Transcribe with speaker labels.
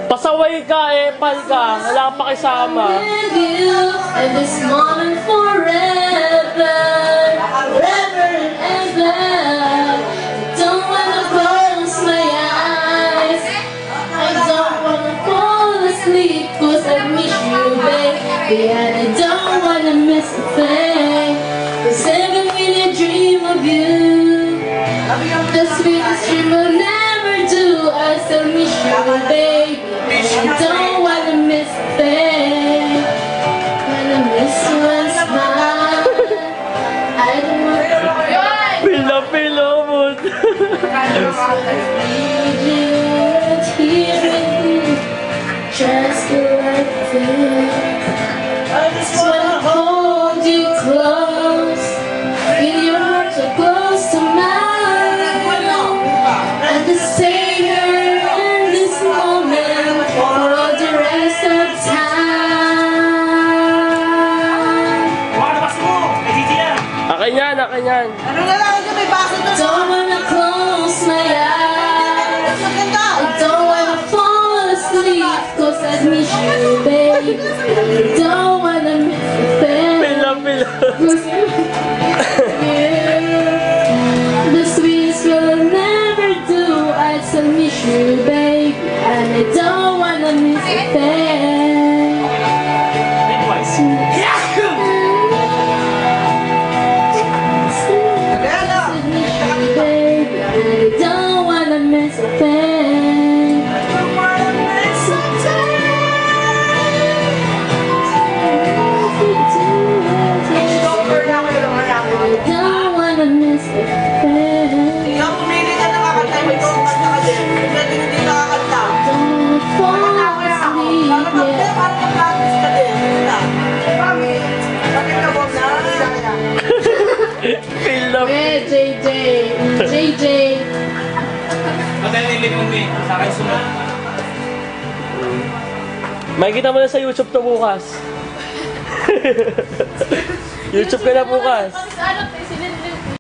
Speaker 1: Pasaway ka eh, pal ka. Wala pa kasama.
Speaker 2: And this moment forever, forever and ever. Don't wanna close my eyes. I don't wanna fall asleep, 'cause I miss you, baby. And I don't wanna miss a thing, 'cause every minute I dream of you. The sweetest dream I'll never do. I still miss you, baby. I don't wanna miss a thing. Wanna miss one smile. I don't wanna
Speaker 1: Pila mo.
Speaker 2: need you here with me, just the right thing. I just wanna hold you close, feel your heart so close to mine, and to stay here in this moment for all the rest of time.
Speaker 1: Akin yan, akin yan.
Speaker 3: Ano na lang ito? May baso na.
Speaker 2: Don't wanna close my eyes. I don't wanna fall asleep, 'cause I miss you, baby. I don't wanna miss a thing.
Speaker 1: Pila.
Speaker 2: 'Cause I miss you. The sweetest will I never do. I still miss you, baby. And I don't wanna miss a thing. Baby, I don't wanna miss a thing. I don't wanna miss a thing.
Speaker 3: Ikaw pumili ka nakakanta. May kanta ka din. Pwede hindi nakakanta.
Speaker 2: Don't fall asleep, yeah.
Speaker 3: Parang mag-practice ka din. Mami, bakit ka huwag na?
Speaker 1: Pila.
Speaker 2: JJ. JJ.
Speaker 4: Madali mo eh. Sa akin sunod.
Speaker 1: Makikita mo na sa YouTube to bukas. YouTube ka na bukas.
Speaker 2: Ano,